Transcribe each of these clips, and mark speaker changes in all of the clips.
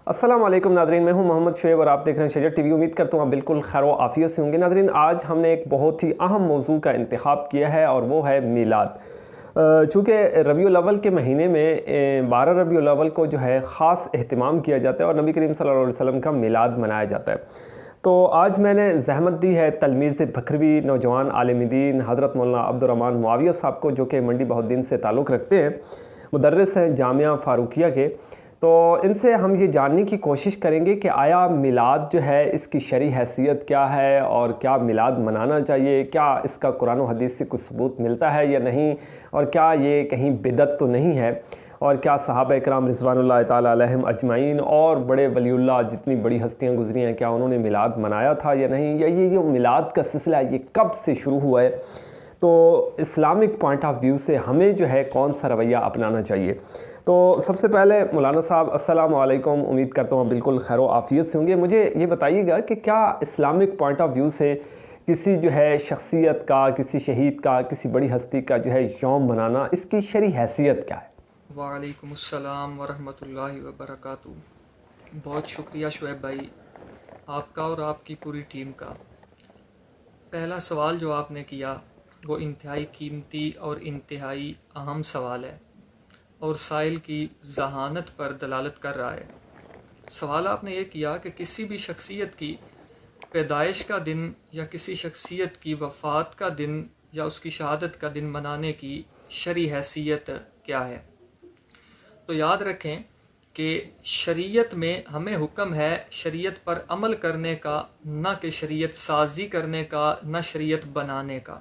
Speaker 1: السلام علیکم ناظرین، میں ہوں محمد شعیب اور آپ دیکھ رہے ہیں شجر ٹی وی۔ امید کرتا ہوں آپ بالکل خیر و عافیت سے ہوں گے۔ ناظرین، آج ہم نے ایک بہت ہی اہم موضوع کا انتخاب کیا ہے اور وہ ہے میلاد۔ چونکہ ربیع الاول کے مہینے میں 12 ربیع الاول کو جو ہے خاص اہتمام کیا جاتا ہے اور نبی کریم صلی اللہ علیہ وسلم کا میلاد منایا جاتا ہے۔ تو آج میں نے زحمت دی ہے تلمیذ بکھروی، نوجوان عالم دین حضرت مولانا عبدالرحمن معاویہ صاحب کو، جو کہ منڈی بہالدین سے تعلق رکھتے ہیں، مدرس ہیں جامعہ فاروقیہ کے۔ تو ان سے ہم یہ جاننے کی کوشش کریں گے کہ آیا میلاد جو ہے اس کی شرعی حیثیت کیا ہے، اور کیا میلاد منانا چاہیے، کیا اس کا قرآن و حدیث سے کچھ ثبوت ملتا ہے یا نہیں، اور کیا یہ کہیں بدعت تو نہیں ہے، اور کیا صحابہ اکرام رضوان اللہ تعالیٰ علیہم اجمعین اور بڑے ولی اللہ جتنی بڑی ہستیاں گزری ہیں کیا انہوں نے میلاد منایا تھا یا نہیں، یا یہ میلاد کا سلسلہ یہ کب سے شروع ہوا ہے، تو اسلامک پوائنٹ آف ویو سے ہمیں جو ہے کون سا رویہ اپنانا چاہیے۔ تو سب سے پہلے مولانا صاحب السلام علیکم، امید کرتا ہوں بالکل خیر و عافیت سے ہوں گے۔ مجھے یہ بتائیے گا کہ کیا اسلامک پوائنٹ آف ویو سے کسی جو ہے شخصیت کا، کسی شہید کا، کسی بڑی ہستی کا جو ہے یوم منانا، اس کی شرعی حیثیت کیا ہے؟
Speaker 2: وعلیکم السلام ورحمۃ اللہ وبرکاتہ۔ بہت شکریہ شعیب بھائی، آپ کا اور آپ کی پوری ٹیم کا۔ پہلا سوال جو آپ نے کیا وہ انتہائی قیمتی اور انتہائی اہم سوال ہے اور سائل کی ذہانت پر دلالت کر رہا ہے۔ سوال آپ نے یہ کیا کہ کسی بھی شخصیت کی پیدائش کا دن یا کسی شخصیت کی وفات کا دن یا اس کی شہادت کا دن منانے کی شرعی حیثیت کیا ہے۔ تو یاد رکھیں کہ شریعت میں ہمیں حکم ہے شریعت پر عمل کرنے کا، نہ کہ شریعت سازی کرنے کا، نہ شریعت بنانے کا۔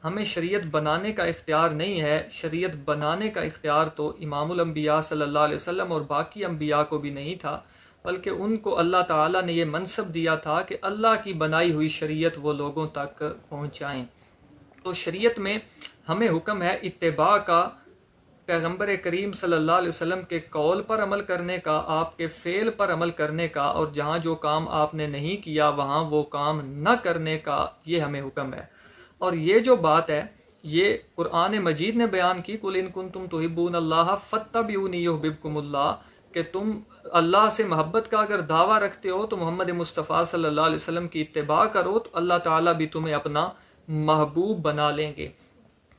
Speaker 2: ہمیں شریعت بنانے کا اختیار نہیں ہے۔ شریعت بنانے کا اختیار تو امام الانبیاء صلی اللہ علیہ وسلم اور باقی انبیاء کو بھی نہیں تھا، بلکہ ان کو اللہ تعالیٰ نے یہ منصب دیا تھا کہ اللہ کی بنائی ہوئی شریعت وہ لوگوں تک پہنچائیں۔ تو شریعت میں ہمیں حکم ہے اتباع کا، پیغمبر کریم صلی اللہ علیہ وسلم کے قول پر عمل کرنے کا، آپ کے فعل پر عمل کرنے کا، اور جہاں جو کام آپ نے نہیں کیا وہاں وہ کام نہ کرنے کا، یہ ہمیں حکم ہے۔ اور یہ جو بات ہے یہ قرآن مجید نے بیان کی، قُلْ إِن كُنتُمْ تُحِبُّونَ اللَّهَ فَاتَّبِعُونِي يُحْبِبْكُمُ اللَّهُ، کہ تم اللہ سے محبت کا اگر دعویٰ رکھتے ہو تو محمد مصطفیٰ صلی اللہ علیہ وسلم کی اتباع کرو تو اللہ تعالیٰ بھی تمہیں اپنا محبوب بنا لیں گے۔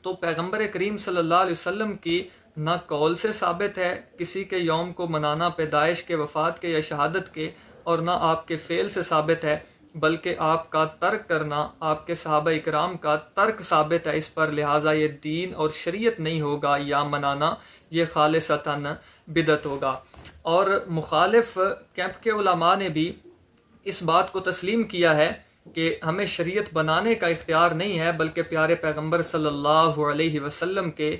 Speaker 2: تو پیغمبر کریم صلی اللہ علیہ وسلم کی نہ قول سے ثابت ہے کسی کے یوم کو منانا، پیدائش کے، وفات کے یا شہادت کے، اور نہ آپ کے فعل سے ثابت ہے، بلکہ آپ کا ترک کرنا، آپ کے صحابہ اکرام کا ترک ثابت ہے اس پر، لہٰذا یہ دین اور شریعت نہیں ہوگا، یا منانا یہ خالصتاً بدعت ہوگا۔ اور مخالف کیمپ کے علماء نے بھی اس بات کو تسلیم کیا ہے کہ ہمیں شریعت بنانے کا اختیار نہیں ہے، بلکہ پیارے پیغمبر صلی اللہ علیہ وسلم کے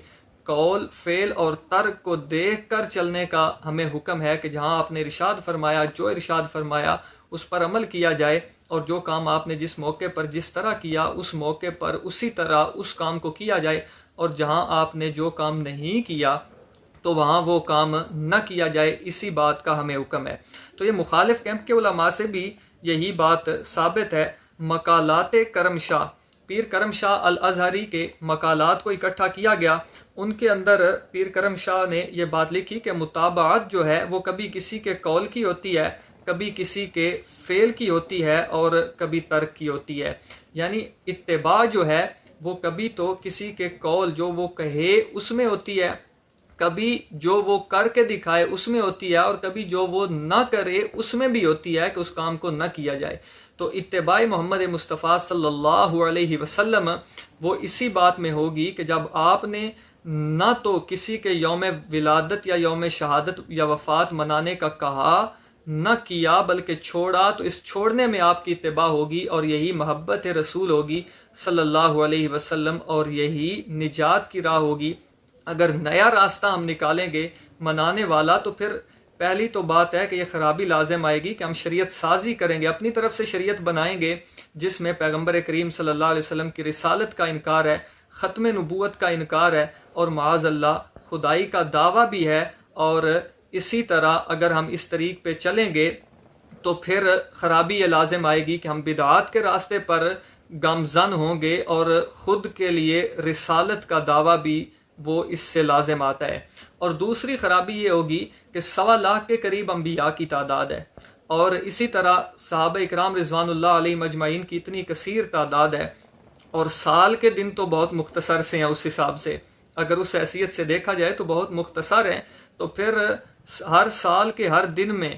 Speaker 2: قول، فعل اور ترک کو دیکھ کر چلنے کا ہمیں حکم ہے کہ جہاں آپ نے ارشاد فرمایا، جو ارشاد فرمایا اس پر عمل کیا جائے، اور جو کام آپ نے جس موقع پر جس طرح کیا اس موقع پر اسی طرح اس کام کو کیا جائے، اور جہاں آپ نے جو کام نہیں کیا تو وہاں وہ کام نہ کیا جائے، اسی بات کا ہمیں حکم ہے۔ تو یہ مخالف کیمپ کے علماء سے بھی یہی بات ثابت ہے۔ مقالات کرم شاہ، پیر کرم شاہ الازہری کے مقالات کو اکٹھا کیا گیا، ان کے اندر پیر کرم شاہ نے یہ بات لکھی کہ متابعت جو ہے وہ کبھی کسی کے قول کی ہوتی ہے، کبھی کسی کے فعل کی ہوتی ہے، اور کبھی ترک کی ہوتی ہے۔ یعنی اتباع جو ہے وہ کبھی تو کسی کے قول جو وہ کہے اس میں ہوتی ہے، کبھی جو وہ کر کے دکھائے اس میں ہوتی ہے، اور کبھی جو وہ نہ کرے اس میں بھی ہوتی ہے کہ اس کام کو نہ کیا جائے۔ تو اتباع محمد مصطفیٰ صلی اللہ علیہ وسلم وہ اسی بات میں ہوگی کہ جب آپ نے نہ تو کسی کے یوم ولادت یا یوم شہادت یا وفات منانے کا کہا، نہ کیا، بلکہ چھوڑا، تو اس چھوڑنے میں آپ کی اتباع ہوگی، اور یہی محبت رسول ہوگی صلی اللہ علیہ وسلم، اور یہی نجات کی راہ ہوگی۔ اگر نیا راستہ ہم نکالیں گے منانے والا، تو پھر پہلی تو بات ہے کہ یہ خرابی لازم آئے گی کہ ہم شریعت سازی کریں گے، اپنی طرف سے شریعت بنائیں گے جس میں پیغمبر کریم صلی اللہ علیہ وسلم کی رسالت کا انکار ہے، ختم نبوت کا انکار ہے، اور معاذ اللہ خدائی کا دعویٰ بھی ہے۔ اور اسی طرح اگر ہم اس طریق پہ چلیں گے تو پھر خرابی یہ لازم آئے گی کہ ہم بدعات کے راستے پر گامزن ہوں گے، اور خود کے لیے رسالت کا دعویٰ بھی وہ اس سے لازم آتا ہے۔ اور دوسری خرابی یہ ہوگی کہ 1.25 لاکھ کے قریب انبیاء کی تعداد ہے، اور اسی طرح صحابہ اکرام رضوان اللہ علیہ مجمعین کی اتنی کثیر تعداد ہے، اور سال کے دن تو بہت مختصر سے ہیں اس حساب سے، اگر اس حیثیت سے دیکھا جائے تو بہت مختصر ہیں، تو پھر ہر سال کے ہر دن میں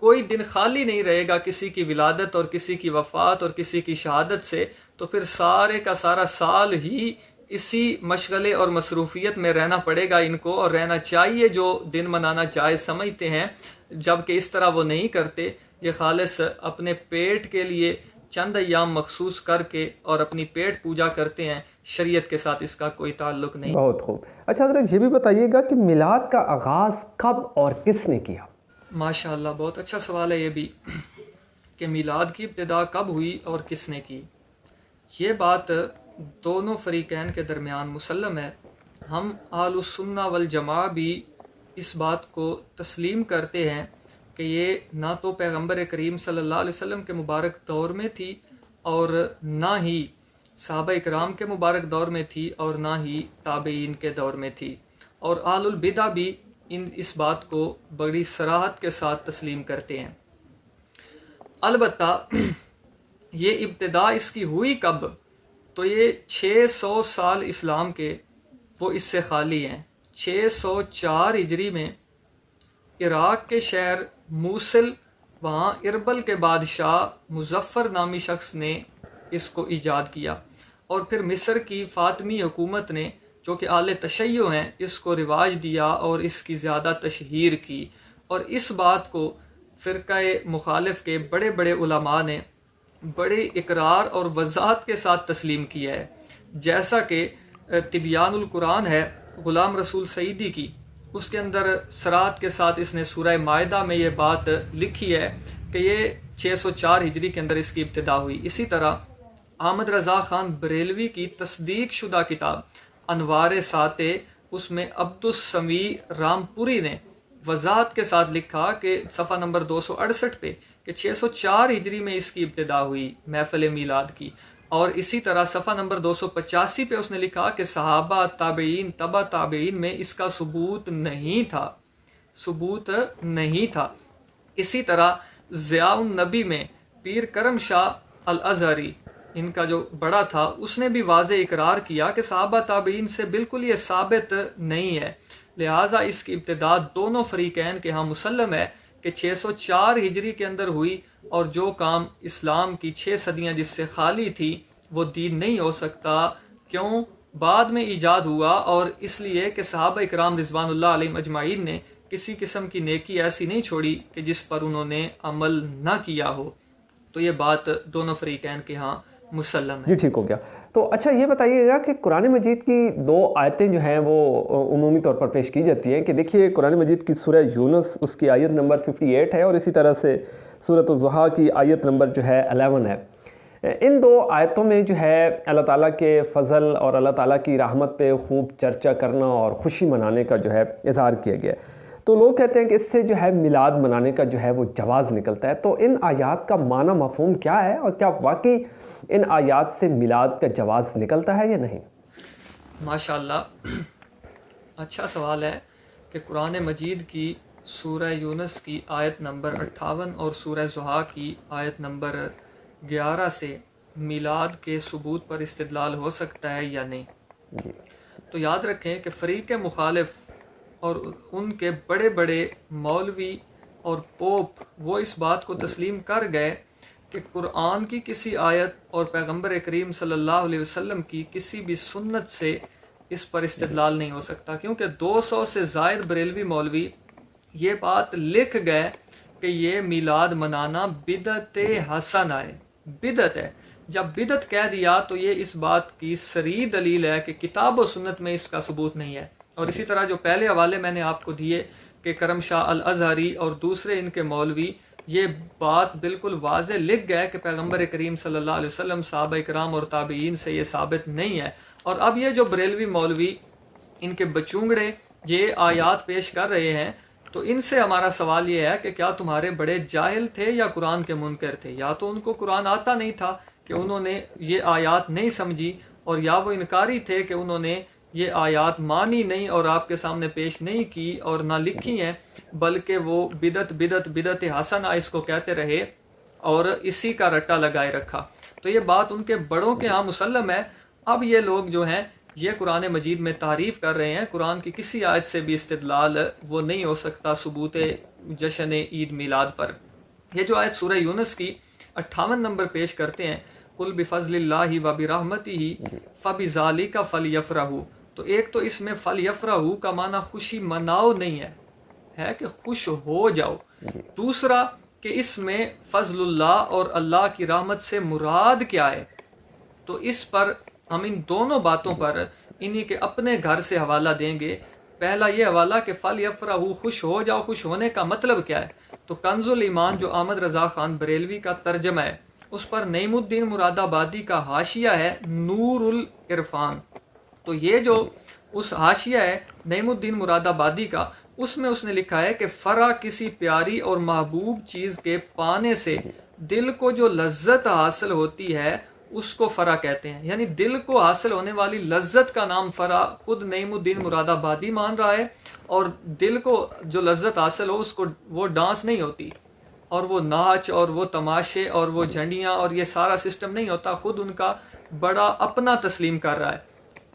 Speaker 2: کوئی دن خالی نہیں رہے گا کسی کی ولادت اور کسی کی وفات اور کسی کی شہادت سے، تو پھر سارے کا سارا سال ہی اسی مشغلے اور مصروفیت میں رہنا پڑے گا ان کو، اور رہنا چاہیے جو دن منانا جائز سمجھتے ہیں، جبکہ اس طرح وہ نہیں کرتے، یہ خالص اپنے پیٹ کے لیے چند ایام مخصوص کر کے اور اپنی پیٹ پوجا کرتے ہیں، شریعت کے ساتھ اس کا کوئی تعلق نہیں۔
Speaker 1: بہت خوب۔ اچھا حضرت یہ بھی بتائیے گا کہ میلاد کا آغاز کب اور کس نے کیا؟
Speaker 2: ماشاءاللہ، بہت اچھا سوال ہے یہ بھی کہ میلاد کی ابتدا کب ہوئی اور کس نے کی۔ یہ بات دونوں فریقین کے درمیان مسلم ہے، ہم اہل السنہ والجماع بھی اس بات کو تسلیم کرتے ہیں کہ یہ نہ تو پیغمبر کریم صلی اللہ علیہ وسلم کے مبارک دور میں تھی، اور نہ ہی صحابہ اکرام کے مبارک دور میں تھی، اور نہ ہی تابعین کے دور میں تھی، اور اہل البدع بھی اس بات کو بڑی صراحت کے ساتھ تسلیم کرتے ہیں۔ البتہ یہ ابتدا اس کی ہوئی کب، تو یہ 600 سال اسلام کے وہ اس سے خالی ہیں۔ 604 ہجری میں عراق کے شہر موصل، وہاں اربل کے بادشاہ مظفر نامی شخص نے اس کو ایجاد کیا، اور پھر مصر کی فاطمی حکومت نے جو کہ اہل تشیع ہیں اس کو رواج دیا اور اس کی زیادہ تشہیر کی، اور اس بات کو فرقہ مخالف کے بڑے بڑے علماء نے بڑے اقرار اور وضاحت کے ساتھ تسلیم کیا ہے، جیسا کہ تبیان القرآن ہے غلام رسول سعیدی کی، اس کے اندر صراحت کے ساتھ اس نے سورہ مائدہ میں یہ بات لکھی ہے کہ یہ 604 ہجری کے اندر اس کی ابتدا ہوئی۔ اسی طرح احمد رضا خان بریلوی کی تصدیق شدہ کتاب انوار ساتے، اس میں عبد السمیع رامپوری نے وضاحت کے ساتھ لکھا کہ صفحہ نمبر 268 پہ کہ 604 ہجری میں اس کی ابتدا ہوئی محفل میلاد کی، اور اسی طرح صفحہ نمبر 285 پہ اس نے لکھا کہ صحابہ، تابعین، تبع تابعین میں اس کا ثبوت نہیں تھا۔ اسی طرح ضیاء النبی میں پیر کرم شاہ الازہری، ان کا جو بڑا تھا، اس نے بھی واضح اقرار کیا کہ صحابہ تابعین سے بالکل یہ ثابت نہیں ہے، لہٰذا اس کی ابتدا دونوں فریقین کے ہاں مسلم ہے کہ 604 ہجری کے اندر ہوئی، اور جو کام اسلام کی 6 صدیاں جس سے خالی تھی وہ دین نہیں ہو سکتا، کیوں؟ بعد میں ایجاد ہوا، اور اس لیے کہ صحابہ اکرام رضوان اللہ علیہ مجمعین نے کسی قسم کی نیکی ایسی نہیں چھوڑی کہ جس پر انہوں نے عمل نہ کیا ہو، تو یہ بات دونوں فریقین کے ہاں مسلم ہے۔
Speaker 1: جی ٹھیک ہو گیا۔ تو اچھا یہ بتائیے گا کہ قرآن مجید کی 2 آیتیں جو ہیں وہ عمومی طور پر پیش کی جاتی ہیں، کہ دیکھیے قرآن مجید کی سورہ یونس اس کی آیت نمبر 58 ہے، اور اسی طرح سے سورۃ الضحیٰ کی آیت نمبر جو ہے 11 ہے۔ ان 2 آیتوں میں جو ہے اللہ تعالیٰ کے فضل اور اللہ تعالیٰ کی رحمت پہ خوب چرچا کرنا اور خوشی منانے کا جو ہے اظہار کیا گیا ہے، تو لوگ کہتے ہیں کہ اس سے جو ہے میلاد منانے کا جو ہے وہ جواز نکلتا ہے۔ تو ان آیات کا معنی مفہوم کیا ہے، اور کیا واقعی ان آیات سے میلاد کا جواز نکلتا ہے یا نہیں؟
Speaker 2: ماشاءاللہ، اچھا سوال ہے کہ قرآن مجید کی سورہ یونس کی آیت نمبر 58 اور سورہ ضحیٰ کی آیت نمبر 11 سے میلاد کے ثبوت پر استدلال ہو سکتا ہے یا نہیں۔ تو یاد رکھیں کہ فریق مخالف اور ان کے بڑے بڑے مولوی اور پوپ وہ اس بات کو تسلیم کر گئے کہ قرآن کی کسی آیت اور پیغمبر کریم صلی اللہ علیہ وسلم کی کسی بھی سنت سے اس پر استدلال نہیں ہو سکتا، کیونکہ 200 سے زائد بریلوی مولوی یہ بات لکھ گئے کہ یہ میلاد منانا بدعت حسن ہے، بدعت ہے۔ جب بدعت کہہ دیا تو یہ اس بات کی صریح دلیل ہے کہ کتاب و سنت میں اس کا ثبوت نہیں ہے۔ اور اسی طرح جو پہلے حوالے میں نے آپ کو دیے کہ کرم شاہ الازہری اور دوسرے ان کے مولوی یہ بات بالکل واضح لکھ گئے کہ پیغمبر کریم صلی اللہ علیہ وسلم، صحابہ کرام اور تابعین سے یہ ثابت نہیں ہے۔ اور اب یہ جو بریلوی مولوی ان کے بچونگڑے یہ آیات پیش کر رہے ہیں، تو ان سے ہمارا سوال یہ ہے کہ کیا تمہارے بڑے جاہل تھے یا قرآن کے منکر تھے؟ یا تو ان کو قرآن آتا نہیں تھا کہ انہوں نے یہ آیات نہیں سمجھی، اور یا وہ انکاری تھے کہ انہوں نے یہ آیات مانی نہیں اور آپ کے سامنے پیش نہیں کی اور نہ لکھی ہیں، بلکہ وہ بدعت حسنہ اس کو کہتے رہے اور اسی کا رٹا لگائے رکھا۔ تو یہ بات ان کے بڑوں کے ہاں مسلم ہے۔ اب یہ لوگ جو ہیں یہ قرآن مجید میں تعریف کر رہے ہیں، قرآن کی کسی آیت سے بھی استدلال وہ نہیں ہو سکتا ثبوت جشن عید میلاد پر۔ یہ جو آیت سورہ یونس کی 58 نمبر پیش کرتے ہیں، قل بفضل اللہ و برحمتہ فبذالک فلیفرحوا، تو ایک تو اس میں فلیفرحوا کا معنی خوشی مناؤ نہیں ہے کہ خوش ہو جاؤ، دوسرا کہ اس میں فضل اللہ اور اللہ کی رحمت سے مراد کیا ہے۔ تو اس پر ہم ان دونوں باتوں پر انہی کے اپنے گھر سے حوالہ دیں گے۔ پہلا یہ حوالہ کہ فلیفرحوا، خوش ہو جاؤ، خوش ہونے کا مطلب کیا ہے؟ تو کنز الایمان جو احمد رضا خان بریلوی کا ترجمہ ہے، اس پر نعیم الدین مراد آبادی کا حاشیہ ہے نور العرفان۔ تو یہ جو اس حاشیہ ہے نعیم الدین مراد آبادی کا، اس میں اس نے لکھا ہے کہ فرح کسی پیاری اور محبوب چیز کے پانے سے دل کو جو لذت حاصل ہوتی ہے اس کو فرح کہتے ہیں، یعنی دل کو حاصل ہونے والی لذت کا نام فرح خود نعیم الدین مراد آبادی مان رہا ہے، اور دل کو جو لذت حاصل ہو اس کو وہ ڈانس نہیں ہوتی اور وہ ناچ اور وہ تماشے اور وہ جھنڈیاں اور یہ سارا سسٹم نہیں ہوتا، خود ان کا بڑا اپنا تسلیم کر رہا ہے۔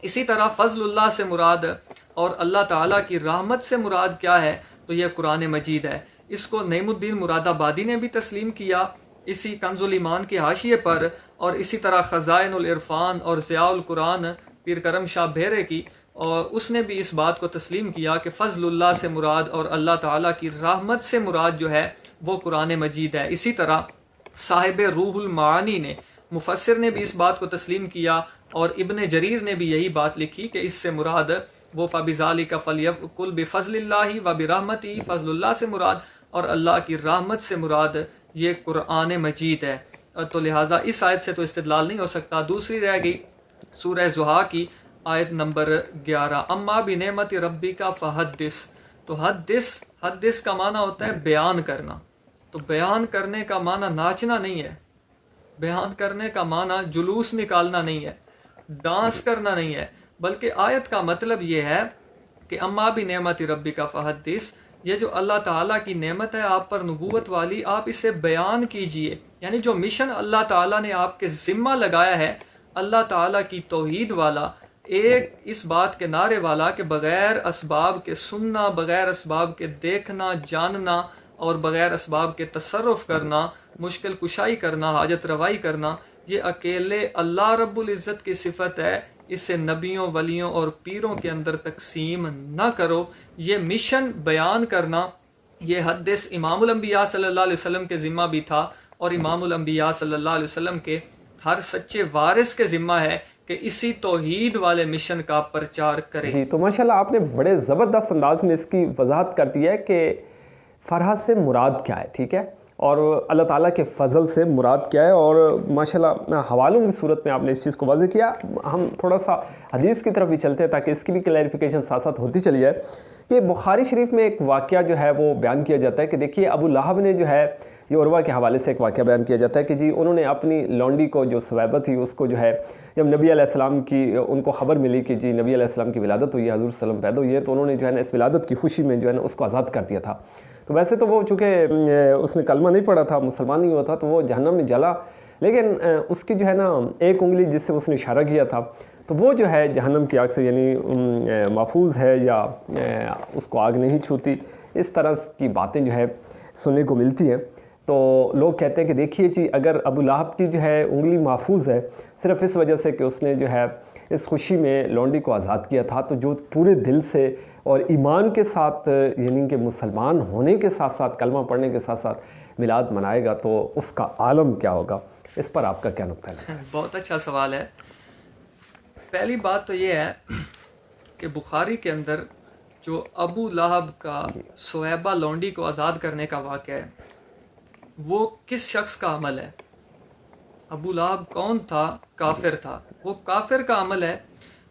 Speaker 2: اسی طرح فضل اللہ سے مراد اور اللہ تعالیٰ کی رحمت سے مراد کیا ہے؟ تو یہ قرآن مجید ہے۔ اس کو نعیم الدین مراد آبادی نے بھی تسلیم کیا اسی کنز الایمان کے حاشیے پر، اور اسی طرح خزائن العرفان اور ضیاء القرآن پیر کرم شاہ بھیرے کی، اور اس نے بھی اس بات کو تسلیم کیا کہ فضل اللہ سے مراد اور اللہ تعالیٰ کی رحمت سے مراد جو ہے وہ قرآن مجید ہے۔ اسی طرح صاحب روح المعانی نے، مفسر نے بھی اس بات کو تسلیم کیا، اور ابن جریر نے بھی یہی بات لکھی کہ اس سے مراد وہ فبذالک فلیقل بفضل اللہ و برحمتہ، فضل اللہ سے مراد اور اللہ کی رحمت سے مراد یہ قرآن مجید ہے۔ تو لہٰذا اس آیت سے تو استدلال نہیں ہو سکتا۔ دوسری رہ گئی سورہ زحا کی آیت نمبر 11، اما بنعمت ربک فحدث۔ تو حدث کا معنی ہوتا ہے بیان کرنا، تو بیان کرنے کا معنی ناچنا نہیں ہے، بیان کرنے کا معنی جلوس نکالنا نہیں ہے، ڈانس کرنا نہیں ہے، بلکہ آیت کا مطلب یہ ہے کہ اما بنعمت ربک فحدث، یہ جو اللہ تعالیٰ کی نعمت ہے آپ پر نبوت والی، آپ اسے بیان کیجئے۔ یعنی جو مشن اللہ تعالیٰ نے آپ کے ذمہ لگایا ہے، اللہ تعالیٰ کی توحید والا، ایک اس بات کے نعرے والا کہ بغیر اسباب کے سننا، بغیر اسباب کے دیکھنا جاننا، اور بغیر اسباب کے تصرف کرنا، مشکل کشائی کرنا، حاجت روائی کرنا، یہ اکیلے اللہ رب العزت کی صفت ہے، اسے نبیوں، ولیوں اور پیروں کے اندر تقسیم نہ کرو۔ یہ مشن بیان کرنا، یہ حدث امام الانبیاء صلی اللہ علیہ وسلم کے ذمہ بھی تھا، اور امام الانبیاء صلی اللہ علیہ وسلم کے ہر سچے وارث کے ذمہ ہے کہ اسی توحید والے مشن کا پرچار کرے۔
Speaker 1: جی تو ماشاءاللہ آپ نے بڑے زبردست انداز میں اس کی وضاحت کر دی ہے کہ فرح سے مراد کیا ہے، ٹھیک ہے، اور اللہ تعالیٰ کے فضل سے مراد کیا ہے، اور ماشاءاللہ حوالوں کی صورت میں آپ نے اس چیز کو واضح کیا۔ ہم تھوڑا سا حدیث کی طرف بھی چلتے ہیں تاکہ اس کی بھی کلیریفیکیشن ساتھ ساتھ ہوتی چلی جائے کہ بخاری شریف میں ایک واقعہ جو ہے وہ بیان کیا جاتا ہے کہ دیکھیے ابو لہب نے جو ہے، یہ عروہ کے حوالے سے ایک واقعہ بیان کیا جاتا ہے کہ جی انہوں نے اپنی لونڈی کو جو ثویبہ تھی اس کو جو ہے، جب نبی علیہ السلام کی ان کو خبر ملی کہ جی نبی علیہ السلام کی ولادت ہوئی ہے، حضور صلی اللہ علیہ وسلم پیدا ہوئی ہے، تو انہوں نے جو ہے نا اس ولادت کی خوشی میں جو ہے نا اس کو آزاد کر دیا تھا۔ تو ویسے تو وہ چونکہ اس نے کلمہ نہیں پڑھا تھا، مسلمان نہیں ہوا تھا، تو وہ جہنم میں جلا، لیکن اس کی جو ہے نا ایک انگلی جس سے اس نے اشارہ کیا تھا تو وہ جو ہے جہنم کی آگ سے یعنی محفوظ ہے، یا اس کو آگ نہیں چھوتی۔ اس طرح کی باتیں جو ہے سننے کو ملتی ہیں۔ تو لوگ کہتے ہیں کہ دیکھیے جی اگر ابو لہب کی جو ہے انگلی محفوظ ہے صرف اس وجہ سے کہ اس نے جو ہے اس خوشی میں لونڈی کو آزاد کیا تھا، تو جو پورے دل سے اور ایمان کے ساتھ یعنی کہ مسلمان ہونے کے ساتھ ساتھ کلمہ پڑھنے کے ساتھ ساتھ میلاد منائے گا تو اس کا عالم کیا ہوگا؟ اس پر آپ کا کیا نقطہ ہے؟
Speaker 2: بہت اچھا سوال ہے۔ پہلی بات تو یہ ہے کہ بخاری کے اندر جو ابو لہب کا ثویبہ لونڈی کو آزاد کرنے کا واقعہ ہے وہ کس شخص کا عمل ہے؟ ابو لہب کون تھا؟ کافر تھا، وہ کافر کا عمل ہے۔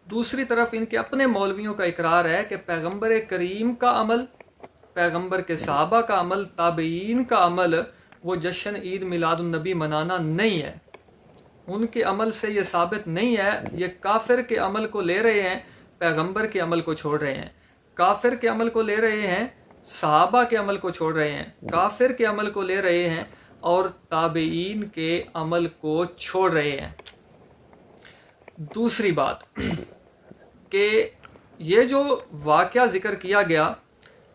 Speaker 2: دوسری طرف ان کے اپنے مولویوں کا اقرار ہے کہ پیغمبر کریم کا عمل، پیغمبر کے صحابہ کا عمل، تابعین کا عمل وہ جشن عید میلاد النبی منانا نہیں ہے۔ ان کے عمل سے یہ ثابت نہیں ہے، یہ کافر کے عمل کو لے رہے ہیں پیغمبر کے عمل کو چھوڑ رہے ہیں، کافر کے عمل کو لے رہے ہیں، صحابہ کے عمل کو چھوڑ رہے ہیں، کافر کے عمل کو لے رہے ہیں اور تابعین کے عمل کو چھوڑ رہے ہیں۔ دوسری بات کہ یہ جو واقعہ ذکر کیا گیا،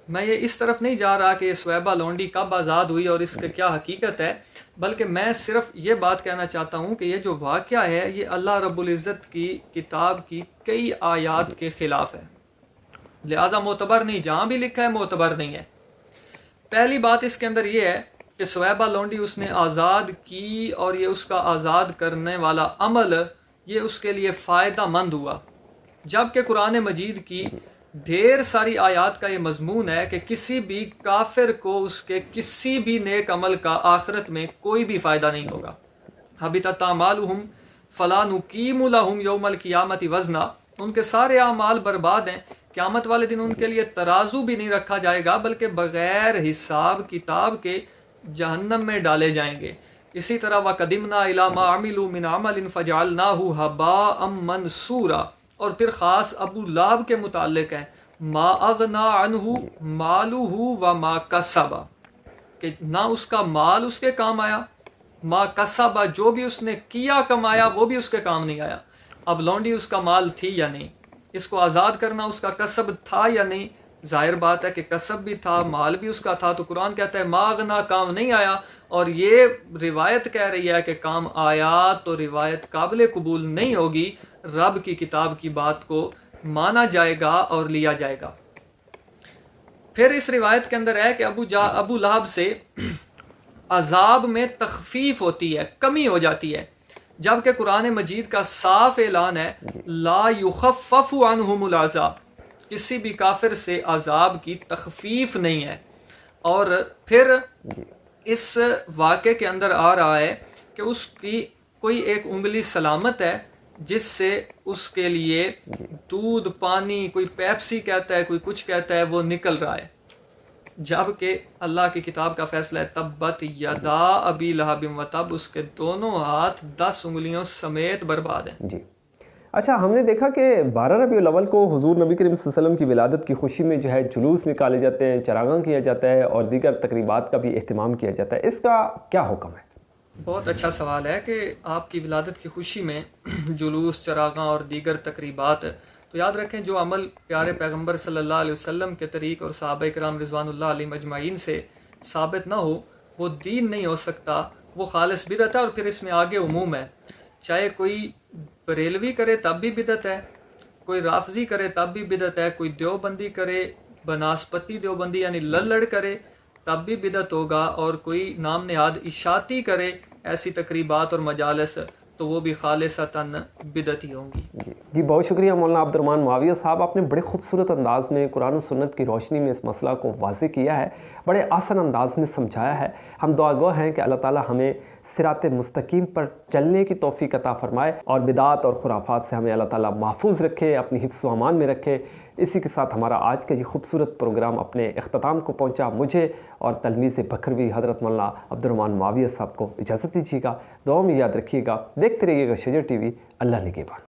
Speaker 2: میں یہ اس طرف نہیں جا رہا کہ سویبہ لونڈی کب آزاد ہوئی اور اس کی کیا حقیقت ہے، بلکہ میں صرف یہ بات کہنا چاہتا ہوں کہ یہ جو واقعہ ہے یہ اللہ رب العزت کی کتاب کی کئی آیات کے خلاف ہے، لہٰذا معتبر نہیں، جہاں بھی لکھا ہے معتبر نہیں ہے۔ پہلی بات اس کے اندر یہ ہے کہ سویبہ لونڈی اس نے آزاد کی اور یہ اس کا آزاد کرنے والا عمل یہ اس کے لیے فائدہ مند ہوا، جبکہ قرآن مجید کی ڈھیر ساری آیات کا یہ مضمون ہے کہ کسی بھی کافر کو اس کے کسی بھی نیک عمل کا آخرت میں کوئی بھی فائدہ نہیں ہوگا۔ حبطت اعمالہم فلا نقیم لہم یوم القیامۃ وزنا، ان کے سارے اعمال برباد ہیں، قیامت والے دن ان کے لیے ترازو بھی نہیں رکھا جائے گا، بلکہ بغیر حساب کتاب کے جہنم میں ڈالے جائیں گے۔ اسی طرح وَقَدِمْنَا إِلَىٰ مَا عَمِلُوا مِنْ عَمَلٍ فَجَعَلْنَاهُ هَبَاءً مَنْثُورًا، اور پھر خاص ابو لہب کے متعلق ہے، ما اغنا عنہ مالہ وما کسب، کہ نہ اس کا مال اس کے کام آیا، ما کسب جو بھی اس نے کیا کمایا وہ بھی اس کے کام نہیں آیا۔ اب لونڈی اس کا مال تھی یا نہیں، اس کو آزاد کرنا اس کا کسب تھا یا نہیں، ظاہر بات ہے کہ کسب بھی تھا، مال بھی اس کا تھا، تو قرآن کہتا ہے ما اغنا کام نہیں آیا، اور یہ روایت کہہ رہی ہے کہ کام آیا، تو روایت قابل قبول نہیں ہوگی، رب کی کتاب کی بات کو مانا جائے گا اور لیا جائے گا۔ پھر اس روایت کے اندر ہے کہ ابو لہب سے عذاب میں تخفیف ہوتی ہے، کمی ہو جاتی ہے، جبکہ قرآن مجید کا صاف اعلان ہے لا یخفف عنہم العذاب، کسی بھی کافر سے عذاب کی تخفیف نہیں ہے۔ اور پھر اس واقعے کے اندر آ رہا ہے کہ اس کی کوئی ایک انگلی سلامت ہے جس سے اس کے لیے دودھ پانی، کوئی پیپسی کہتا ہے، کوئی کچھ کہتا ہے، وہ نکل رہا ہے، جبکہ اللہ کی کتاب کا فیصلہ ہے تبت یدا ابی لہب وتب، اس کے دونوں ہاتھ 10 انگلیوں سمیت برباد ہیں۔
Speaker 1: جی اچھا، ہم نے دیکھا کہ 12 ربیع الاول کو حضور نبی کریم صلی اللہ علیہ وسلم کی ولادت کی خوشی میں جو ہے جلوس نکالے جاتے ہیں، چراغاں کیا جاتا ہے اور دیگر تقریبات کا بھی اہتمام کیا جاتا ہے، اس کا کیا حکم ہے؟
Speaker 2: بہت اچھا سوال ہے کہ آپ کی ولادت کی خوشی میں جلوس، چراغاں اور دیگر تقریبات، تو یاد رکھیں جو عمل پیارے پیغمبر صلی اللہ علیہ وسلم کے طریق اور صحابہ کرام رضوان اللہ علیہ مجمعین سے ثابت نہ ہو وہ دین نہیں ہو سکتا، وہ خالص بدعت ہے۔ اور پھر اس میں آگے عموم ہے، چاہے کوئی بریلوی کرے تب بھی بدعت ہے، کوئی رافضی کرے تب بھی بدعت ہے، کوئی دیوبندی کرے، بناسپتی دیوبندی یعنی للڑ کرے تب بھی بدعت ہوگا، اور کوئی نام نہاد اشاعتی کرے ایسی تقریبات اور مجالس تو وہ بھی خالصتاً بدعت ہی ہوں گی۔
Speaker 1: جی بہت شکریہ مولانا عبد الرحمن معاویہ صاحب، آپ نے بڑے خوبصورت انداز میں قرآن و سنت کی روشنی میں اس مسئلہ کو واضح کیا ہے، بڑے آسان انداز میں سمجھایا ہے۔ ہم دعا گو ہیں کہ اللہ تعالی ہمیں صراط مستقیم پر چلنے کی توفیق عطا فرمائے اور بدعات اور خرافات سے ہمیں اللہ تعالی محفوظ رکھے، اپنی حفظ و امان میں رکھے۔ اسی کے ساتھ ہمارا آج کا یہ خوبصورت پروگرام اپنے اختتام کو پہنچا۔ مجھے اور تلمیذ بکروی حضرت مولانا عبد الرحمن معاویہ صاحب کو اجازت دیجیے گا، دعا میں یاد رکھیے گا، دیکھتے رہیے گا شجر ٹی وی۔ اللہ نگہبان۔